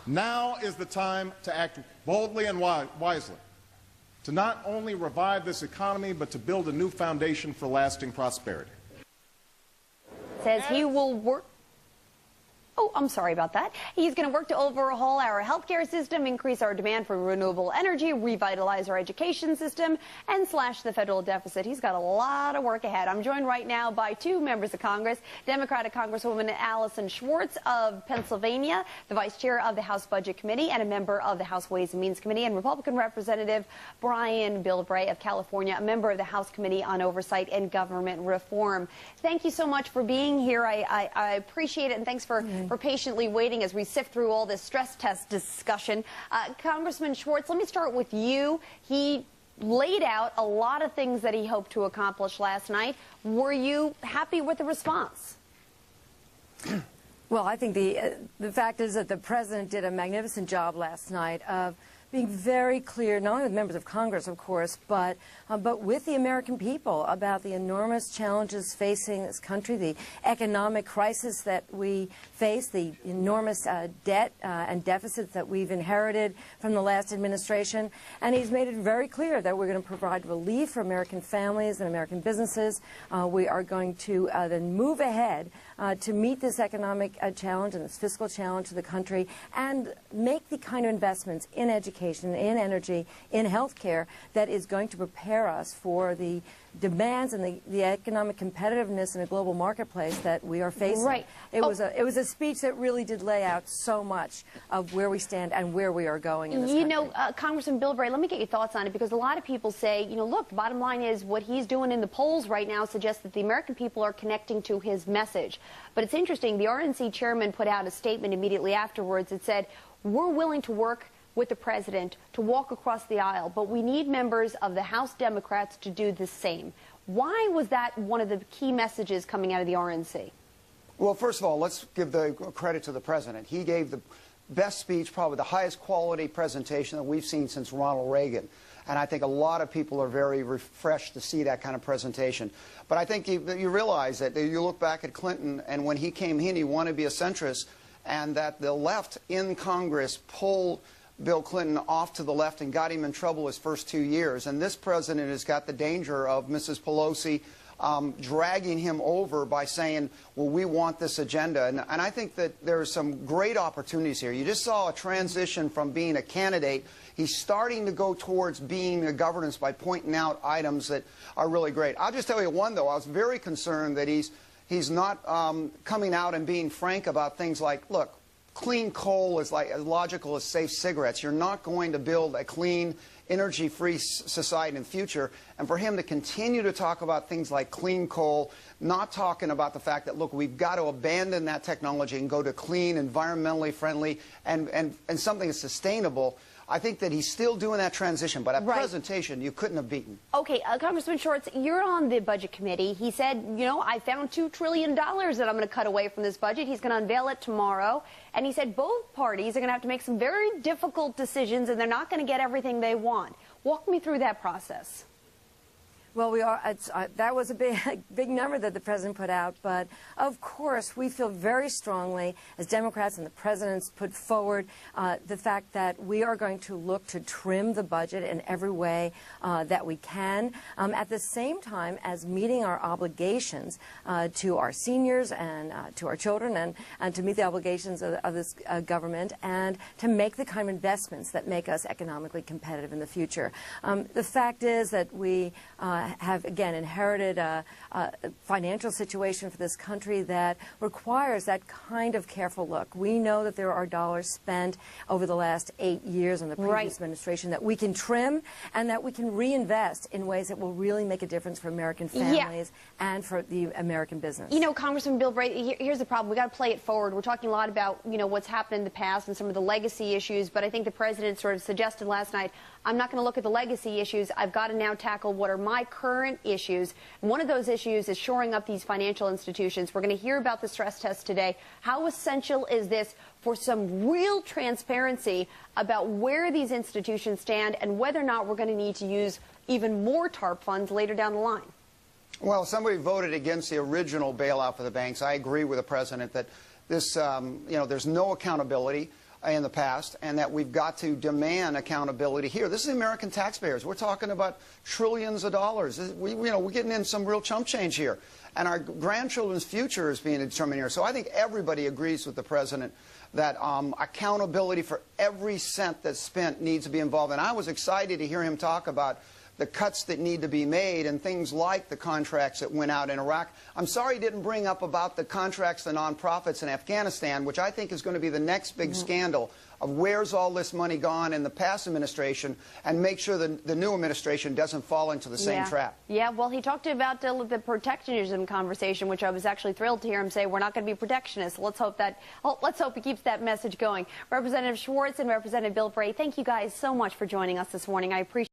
Now is the time to act boldly and wisely, to not only revive this economy, but to build a new foundation for lasting prosperity. Says he will work. Oh, I'm sorry about that. He's going to work to overhaul our healthcare system, increase our demand for renewable energy, revitalize our education system, and slash the federal deficit. He's got a lot of work ahead. I'm joined right now by two members of Congress, Democratic Congresswoman Allyson Schwartz of Pennsylvania, the vice chair of the House Budget Committee and a member of the House Ways and Means Committee, and Republican Representative Congressman Bilbray of California, a member of the House Committee on Oversight and Government Reform. Thank you so much for being here. I appreciate it, and thanks for patiently waiting as we sift through all this stress test discussion. Congressman Schwartz, let me start with you. He laid out a lot of things that he hoped to accomplish last night. Were you happy with the response? Well, I think the fact is that the president did a magnificent job last night of being very clear, not only with members of Congress, of course, but with the American people about the enormous challenges facing this country, the economic crisis that we face, the enormous debt and deficits that we've inherited from the last administration. And he's made it very clear that we're going to provide relief for American families and American businesses. We are going to then move ahead to meet this economic challenge and this fiscal challenge of the country and make the kind of investments in education, in energy, in health care that is going to prepare us for the demands and the economic competitiveness in a global marketplace that we are facing. Right. It was a speech that really did lay out so much of where we stand and where we are going in this country. You know, Congressman Bilbray, let me get your thoughts on it, because a lot of people say, you know, look, the bottom line is what he's doing in the polls right now suggests that the American people are connecting to his message. But it's interesting, the RNC chairman put out a statement immediately afterwards that said, we're willing to work with the president to walk across the aisle, but we need members of the House Democrats to do the same. Why was that one of the key messages coming out of the RNC? Well, first of all, let's give the credit to the president. He gave the best speech, probably the highest quality presentation that we've seen since Ronald Reagan. And I think a lot of people are very refreshed to see that kind of presentation. But I think you realize that you look back at Clinton, and when he came in, he wanted to be a centrist, and that the left in Congress pulled Bill Clinton off to the left and got him in trouble his first 2 years. And this president has got the danger of Mrs. Pelosi dragging him over by saying, well, we want this agenda. And I think that there are some great opportunities here. You just saw a transition from being a candidate. He's starting to go towards being a governance by pointing out items that are really great. I'll just tell you one, though. I was very concerned that he's not coming out and being frank about things like, look, clean coal is like as logical as safe cigarettes. You're not going to build a clean, energy-free society in the future. And for him to continue to talk about things like clean coal, not talking about the fact that, look, we've got to abandon that technology and go to clean, environmentally friendly, and something that's sustainable, I think that he's still doing that transition. But at presentation, you couldn't have beaten. Okay, Congressman Schwartz, you're on the Budget Committee. He said, you know, I found $2 trillion that I'm going to cut away from this budget. He's going to unveil it tomorrow. And he said both parties are going to have to make some very difficult decisions, and they're not going to get everything they want. Walk me through that process. Well, that was a big number that the president put out, but of course we feel very strongly as Democrats, and the president's put forward the fact that we are going to look to trim the budget in every way that we can, at the same time as meeting our obligations to our seniors and to our children, and to meet the obligations of this government, and to make the kind of investments that make us economically competitive in the future. The fact is that we have, again, inherited a financial situation for this country that requires that kind of careful look. We know that there are dollars spent over the last 8 years on the previous administration that we can trim and that we can reinvest in ways that will really make a difference for American families and for the American business. You know, Congressman Bilbray, here's the problem. We've got to play it forward. We're talking a lot about, you know, what's happened in the past and some of the legacy issues, but I think the president sort of suggested last night, I'm not going to look at the legacy issues. I've got to now tackle what are my current issues. And one of those issues is shoring up these financial institutions. We're going to hear about the stress test today. How essential is this for some real transparency about where these institutions stand and whether or not we're going to need to use even more TARP funds later down the line? Well, somebody voted against the original bailout for the banks. I agree with the president that this, you know, there's no accountability. in the past, and that we've got to demand accountability here. This is the American taxpayers. We're talking about trillions of dollars. We're getting in some real chump change here, and our grandchildren's future is being determined here. So I think everybody agrees with the president that accountability for every cent that's spent needs to be involved. And I was excited to hear him talk about the cuts that need to be made and things like the contracts that went out in Iraq. I'm sorry he didn't bring up about the contracts to nonprofits in Afghanistan, which I think is going to be the next big scandal of where's all this money gone in the past administration, and make sure the new administration doesn't fall into the same trap. Yeah, well, he talked about the protectionism conversation, which I was actually thrilled to hear him say we're not going to be protectionists. Let's hope he keeps that message going. Representative Schwartz and Representative Bilbray, thank you guys so much for joining us this morning. I appreciate